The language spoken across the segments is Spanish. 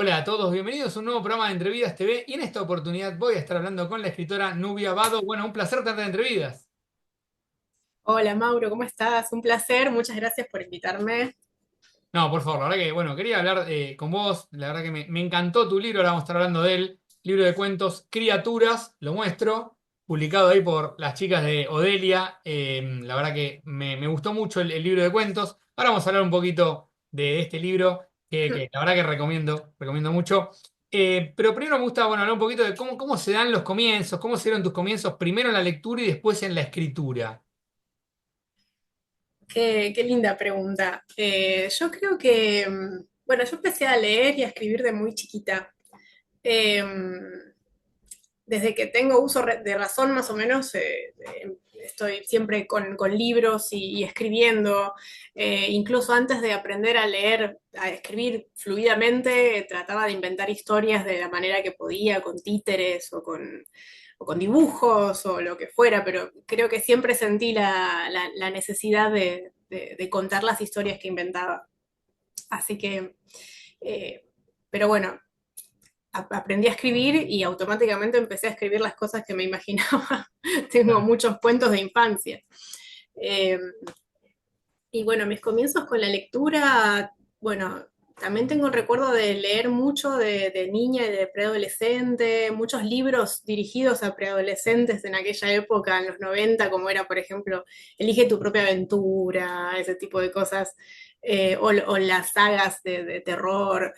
Hola a todos, bienvenidos a un nuevo programa de Entrevidas TV y en esta oportunidad voy a estar hablando con la escritora Nubia Vado. Bueno, un placer tenerte en Entrevidas. Hola Mauro, ¿cómo estás? Un placer, muchas gracias por invitarme. No, por favor, la verdad que, bueno, quería hablar con vos, la verdad que me encantó tu libro, ahora vamos a estar hablando de él, libro de cuentos Criaturas, lo muestro, publicado ahí por las chicas de Odelia. La verdad que me gustó mucho el libro de cuentos. Ahora vamos a hablar un poquito de este libro que la verdad que recomiendo mucho. Pero primero me gusta, bueno, hablar un poquito de cómo se dan los comienzos, cómo se dieron tus comienzos, primero en la lectura y después en la escritura. Qué linda pregunta. Yo creo que, bueno, yo empecé a leer y a escribir de muy chiquita. Eh, Desde que tengo uso de razón, más o menos, estoy siempre con libros y escribiendo. Incluso antes de aprender a leer, a escribir fluidamente, trataba de inventar historias de la manera que podía, con títeres o con dibujos o lo que fuera, pero creo que siempre sentí la necesidad de contar las historias que inventaba. Así que, eh, pero bueno, aprendí a escribir y automáticamente empecé a escribir las cosas que me imaginaba. Tengo muchos cuentos de infancia. Eh, y bueno, mis comienzos con la lectura, bueno, también tengo el recuerdo de leer mucho de niña y de preadolescente, muchos libros dirigidos a preadolescentes en aquella época, en los 90, como era, por ejemplo, Elige tu propia aventura, ese tipo de cosas, o las sagas de terror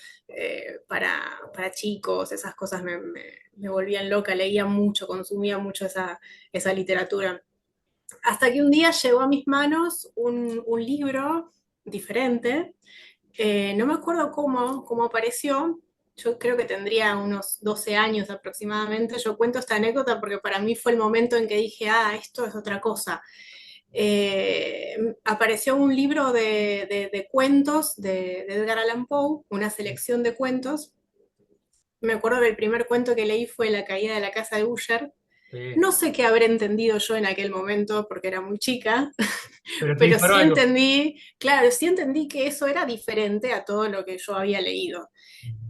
para chicos, esas cosas me volvían loca, leía mucho, consumía mucho esa literatura. Hasta que un día llegó a mis manos un libro diferente, no me acuerdo cómo apareció, yo creo que tendría unos 12 años aproximadamente. Yo cuento esta anécdota porque para mí fue el momento en que dije, esto es otra cosa. Apareció un libro de cuentos de Edgar Allan Poe, una selección de cuentos. Me acuerdo que el primer cuento que leí fue La caída de la casa de Usher. Sí. No sé qué habré entendido yo en aquel momento porque era muy chica, Pero te pero disparó sí algo. entendí, claro, sí entendí que eso era diferente a todo lo que yo había leído.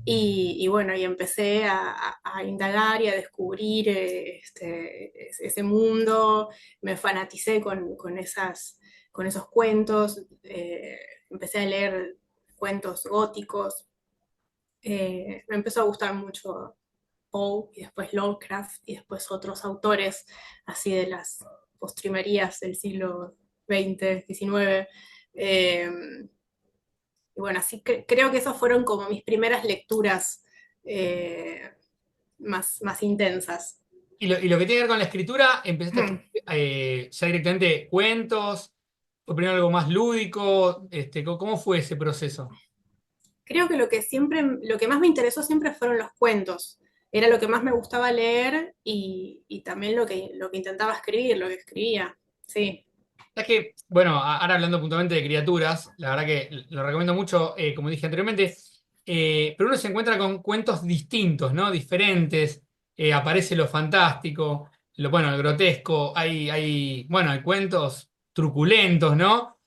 Y bueno, y empecé a indagar y a descubrir ese mundo, me fanaticé con esos cuentos, empecé a leer cuentos góticos, me empezó a gustar mucho Poe y después Lovecraft y después otros autores así de las postrimerías del siglo XX, XIX. Eh, y bueno, así que creo que esas fueron como mis primeras lecturas eh, más intensas. Y lo que tiene que ver con la escritura, empezaste a escribir ya directamente cuentos, o primero algo más lúdico, ¿cómo fue ese proceso? Creo que lo que más me interesó siempre fueron los cuentos. Era lo que más me gustaba leer y también lo que intentaba escribir, lo que escribía. Sí. Es que, bueno, ahora hablando puntualmente de criaturas, la verdad que lo recomiendo mucho, como dije anteriormente, pero uno se encuentra con cuentos distintos, ¿no? Diferentes, aparece lo fantástico, bueno, el grotesco, bueno, hay cuentos truculentos, ¿no?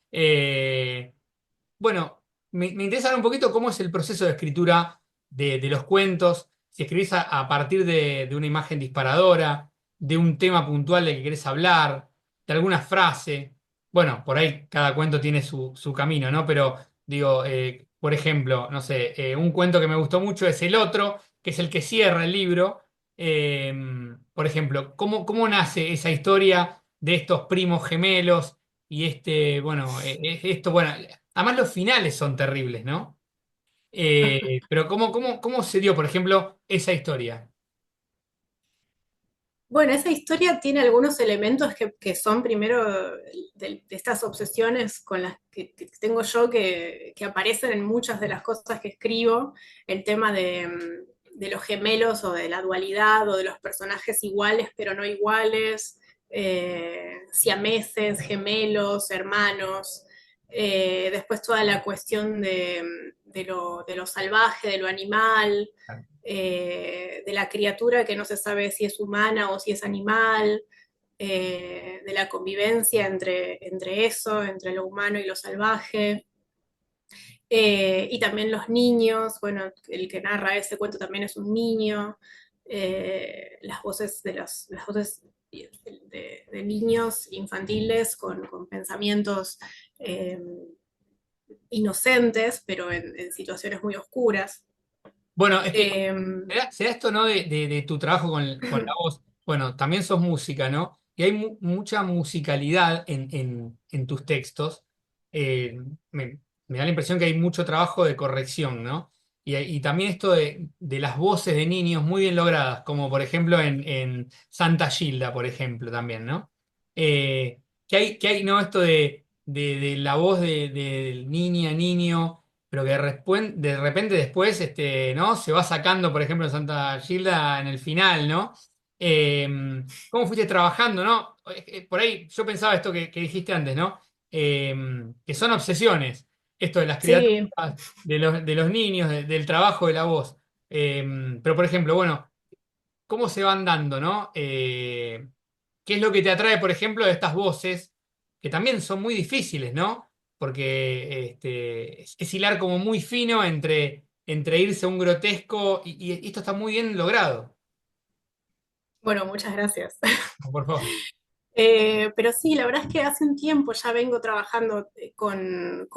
Bueno, me interesa saber un poquito cómo es el proceso de escritura de los cuentos, si escribís a partir de una imagen disparadora, de un tema puntual del que querés hablar, de alguna frase. Bueno, por ahí cada cuento tiene su camino, ¿no? Pero digo, por ejemplo, no sé, un cuento que me gustó mucho es El Otro, que es el que cierra el libro. Eh, por ejemplo, ¿cómo nace esa historia de estos primos gemelos? Y bueno, esto, bueno, además los finales son terribles, ¿no? Pero ¿cómo se dio, por ejemplo, esa historia? Bueno, esa historia tiene algunos elementos que son primero de estas obsesiones con las que tengo yo que aparecen en muchas de las cosas que escribo, el tema de los gemelos o de la dualidad o de los personajes iguales pero no iguales, siameses, gemelos, hermanos, después toda la cuestión de lo salvaje, de lo animal, de la criatura que no se sabe si es humana o si es animal, de la convivencia entre eso, entre lo humano y lo salvaje. Y también los niños, bueno, el que narra ese cuento también es un niño. Las voces las voces de niños infantiles con pensamientos eh, inocentes, pero en situaciones muy oscuras. Bueno, es que Eh, se da esto, ¿no? De tu trabajo con la voz. Bueno, también sos música, ¿no? Y hay mucha musicalidad en tus textos. Eh, me, me da la impresión que hay mucho trabajo de corrección, ¿no? Y también esto de las voces de niños muy bien logradas, como por ejemplo en Santa Gilda, por ejemplo, también, ¿no? Que hay, ¿no? Esto de la voz de niña, niño pero que de repente después ¿no? Se va sacando, por ejemplo, en Santa Gilda en el final, ¿no? Eh, ¿Cómo fuiste trabajando, no? Por ahí yo pensaba esto que dijiste antes, ¿no? Eh, que son obsesiones, esto de las sí, criaturas, de los niños, del trabajo de la voz. Pero, por ejemplo, bueno, ¿cómo se van dando, no? ¿Qué es lo que te atrae, por ejemplo, de estas voces, que también son muy difíciles, ¿no? Porque es hilar como muy fino entre irse a un grotesco y esto está muy bien logrado. bueno, muchas gracias. Por favor. Pero sí, la verdad es que hace un tiempo ya vengo trabajando con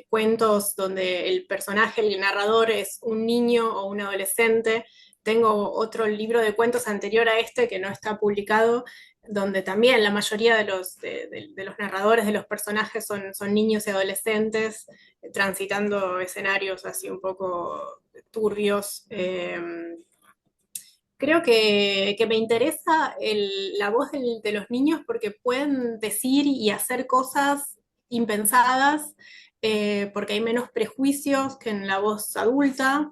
cuentos donde el personaje, el narrador, es un niño o un adolescente. Tengo otro libro de cuentos anterior a este que no está publicado, donde también la mayoría de los narradores, de los personajes, son niños y adolescentes, transitando escenarios así un poco turbios. Creo que me interesa la voz de los niños porque pueden decir y hacer cosas impensadas, porque hay menos prejuicios que en la voz adulta,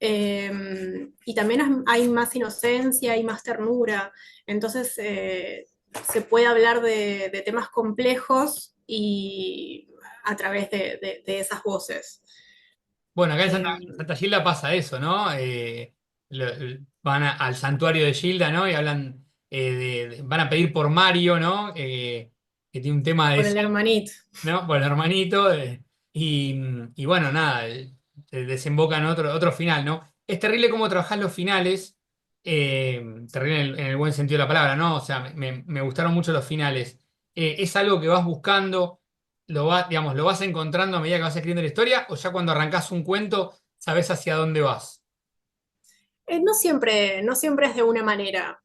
y también hay más inocencia, hay más ternura. Entonces, se puede hablar de temas complejos y a través de esas voces. Bueno, acá en Eh, Santa Gilda pasa eso, ¿no? Van al santuario de Gilda, ¿no? Y hablan, van a pedir por Mario, ¿no? Que tiene un tema de por el hermanito. ¿no? Por el hermanito. Y bueno, nada, desemboca en otro final, ¿no? Es terrible cómo trabajás los finales, terrible en el buen sentido de la palabra, ¿no? O sea, me gustaron mucho los finales. ¿Es algo que vas buscando, digamos, lo vas encontrando a medida que vas escribiendo la historia, o ya cuando arrancás un cuento, sabes hacia dónde vas? No siempre es de una manera.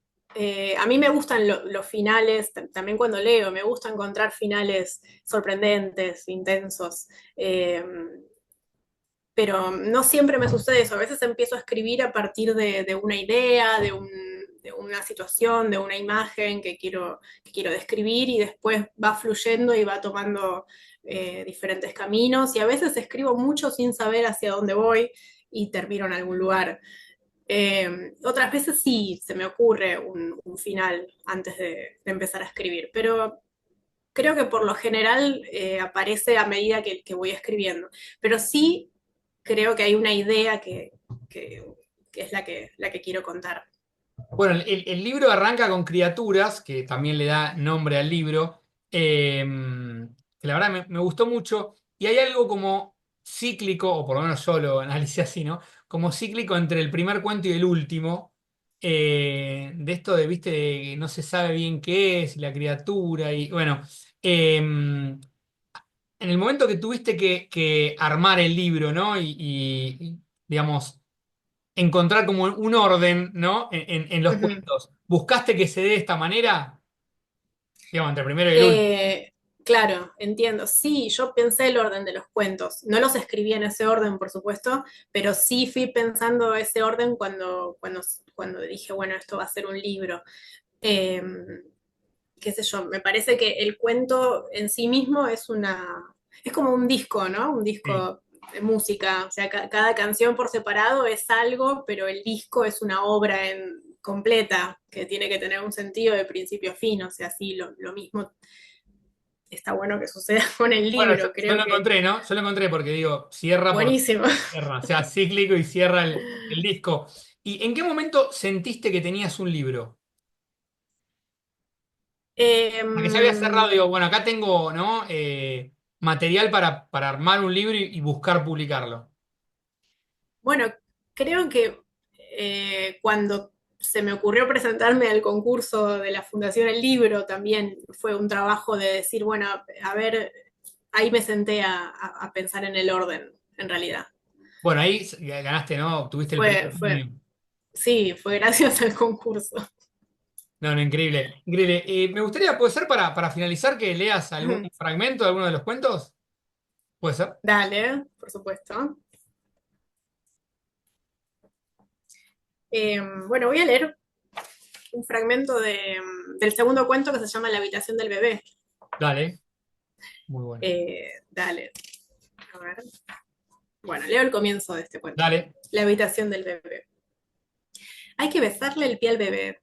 A mí me gustan los finales, también cuando leo, me gusta encontrar finales sorprendentes, intensos. Eh, pero no siempre me sucede eso. A veces empiezo a escribir a partir de una idea, de una situación, de una imagen que quiero describir y después va fluyendo y va tomando diferentes caminos. Y a veces escribo mucho sin saber hacia dónde voy y termino en algún lugar. Otras veces sí se me ocurre un final antes de empezar a escribir, pero creo que por lo general aparece a medida que voy escribiendo. Pero sí creo que hay una idea que- que es la que quiero contar. Bueno, el libro arranca con criaturas, que también le da nombre al libro, que la verdad me gustó mucho, y hay algo como cíclico, o por lo menos yo lo analicé así, ¿no? Como cíclico entre el primer cuento y el último, de esto de, viste, de no se sabe bien qué es, la criatura, y bueno, en el momento que tuviste que armar el libro, ¿no? Digamos encontrar como un orden, ¿no? En los Ujú. cuentos. ¿Buscaste que se dé de esta manera? Digamos, entre el primero y el último. Eh, claro, entiendo. Sí, yo pensé el orden de los cuentos. No los escribí en ese orden, por supuesto, pero sí fui pensando ese orden cuando dije, bueno, esto va a ser un libro. Eh, Qué sé yo, me parece que el cuento en sí mismo es como un disco, ¿no? Un Sí. disco de música, o sea, cada canción por separado es algo, pero el disco es una obra completa que tiene que tener un sentido de principio a fin, o sea, sí, lo mismo está bueno que suceda con el Bueno, yo, libro, yo creo lo que encontré, ¿no? Yo lo encontré porque digo, cierra porque buenísimo. cierra, o sea, cíclico y cierra el disco. ¿Y en qué momento sentiste que tenías un libro? A que ya había cerrado, Em, digo, bueno, acá tengo, ¿no? material para armar un libro y buscar publicarlo? Bueno, creo que cuando se me ocurrió presentarme al concurso de la Fundación El Libro, también fue un trabajo de decir, bueno, a ver, ahí me senté a pensar en el orden, en realidad. Bueno, ahí ganaste, ¿no? Obtuviste el Fue, primer fue, premio. sí, fue gracias al concurso. No, no, increíble. Increíble. Me gustaría, puede ser para finalizar, que leas algún fragmento de alguno de los cuentos. ¿Puede ser? Dale, por supuesto. Bueno, voy a leer un fragmento del segundo cuento que se llama La habitación del bebé. Dale. Muy bueno. Dale, a ver. Bueno, leo el comienzo de este cuento. Dale. La habitación del bebé. Hay que besarle el pie al bebé.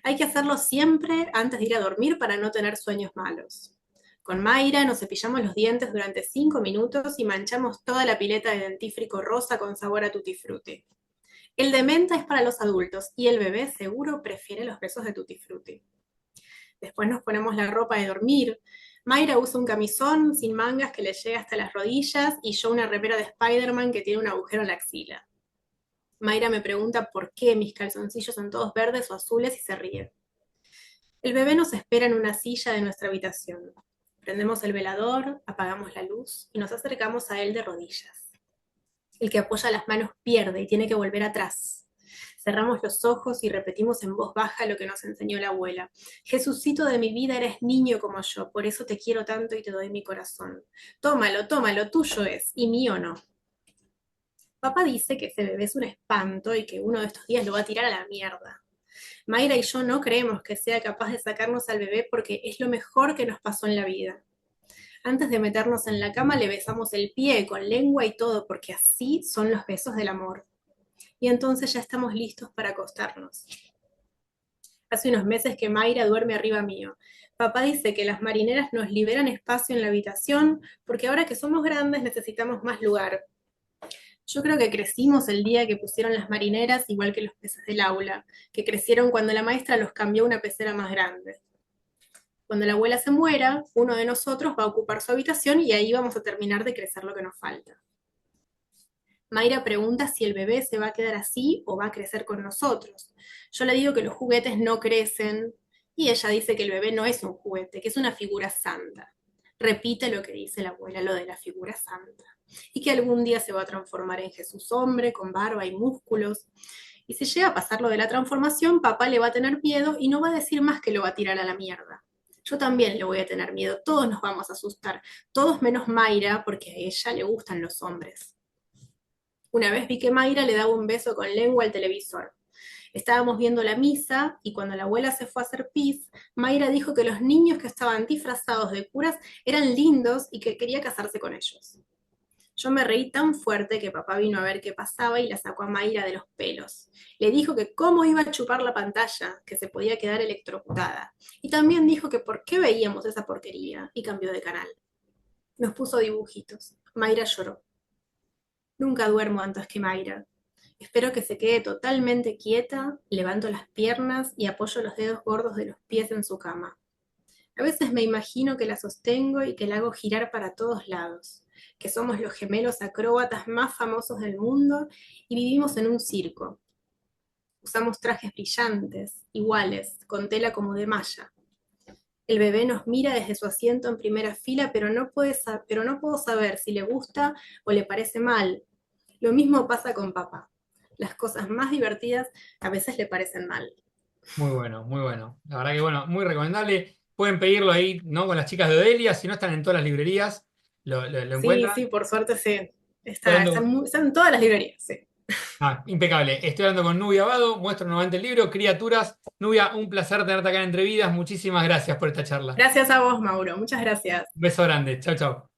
Hay que hacerlo siempre antes de ir a dormir para no tener sueños malos. Con Mayra nos cepillamos los dientes durante 5 minutos y manchamos toda la pileta de dentífrico rosa con sabor a tutti frutti. El de menta es para los adultos y el bebé seguro prefiere los besos de tutti frutti. Después nos ponemos la ropa de dormir. Mayra usa un camisón sin mangas que le llega hasta las rodillas y yo una remera de Spider-Man que tiene un agujero en la axila. Mayra me pregunta por qué mis calzoncillos son todos verdes o azules y se ríe. El bebé nos espera en una silla de nuestra habitación. Prendemos el velador, apagamos la luz y nos acercamos a él de rodillas. El que apoya las manos pierde y tiene que volver atrás. Cerramos los ojos y repetimos en voz baja lo que nos enseñó la abuela. Jesucito de mi vida, eres niño como yo, por eso te quiero tanto y te doy mi corazón. Tómalo, tómalo, tuyo es, y mío no. Papá dice que ese bebé es un espanto y que uno de estos días lo va a tirar a la mierda. Mayra y yo no creemos que sea capaz de sacarnos al bebé porque es lo mejor que nos pasó en la vida. Antes de meternos en la cama le besamos el pie con lengua y todo, porque así son los besos del amor. Y entonces ya estamos listos para acostarnos. Hace unos meses que Mayra duerme arriba mío. Papá dice que las marineras nos liberan espacio en la habitación porque ahora que somos grandes necesitamos más lugar. Yo creo que crecimos el día que pusieron las marineras igual que los peces del aula, que crecieron cuando la maestra los cambió a una pecera más grande. Cuando la abuela se muera, uno de nosotros va a ocupar su habitación y ahí vamos a terminar de crecer lo que nos falta. Mayra pregunta si el bebé se va a quedar así o va a crecer con nosotros. Yo le digo que los juguetes no crecen y ella dice que el bebé no es un juguete, que es una figura santa. Repite lo que dice la abuela, lo de la figura santa. Y que algún día se va a transformar en Jesús hombre, con barba y músculos. Y si llega a pasar lo de la transformación, papá le va a tener miedo y no va a decir más que lo va a tirar a la mierda. Yo también le voy a tener miedo, todos nos vamos a asustar, todos menos Mayra, porque a ella le gustan los hombres. Una vez vi que Mayra le daba un beso con lengua al televisor. Estábamos viendo la misa y cuando la abuela se fue a hacer pis, Mayra dijo que los niños que estaban disfrazados de curas eran lindos y que quería casarse con ellos. Yo me reí tan fuerte que papá vino a ver qué pasaba y la sacó a Mayra de los pelos. Le dijo que cómo iba a chupar la pantalla, que se podía quedar electrocutada. Y también dijo que por qué veíamos esa porquería y cambió de canal. Nos puso dibujitos. Mayra lloró. Nunca duermo antes que Mayra. Espero que se quede totalmente quieta, levanto las piernas y apoyo los dedos gordos de los pies en su cama. A veces me imagino que la sostengo y que la hago girar para todos lados, que somos los gemelos acróbatas más famosos del mundo y vivimos en un circo. Usamos trajes brillantes, iguales, con tela como de malla. El bebé nos mira desde su asiento en primera fila, pero no puedo saber si le gusta o le parece mal. Lo mismo pasa con papá. Las cosas más divertidas a veces le parecen mal. Muy bueno, muy bueno. La verdad que bueno, muy recomendable. Pueden pedirlo ahí, ¿no? Con las chicas de Odelia, si no están en todas las librerías, lo Sí, encuentran. sí, por suerte sí. Estoy Está en todas las librerías, sí. impecable. Estoy hablando con Nubia Abado, muestro nuevamente el libro, Criaturas. Nubia, un placer tenerte acá en Entre Vidas. Muchísimas gracias por esta charla. Gracias a vos, Mauro. Muchas gracias. Un beso grande. Chau, chau.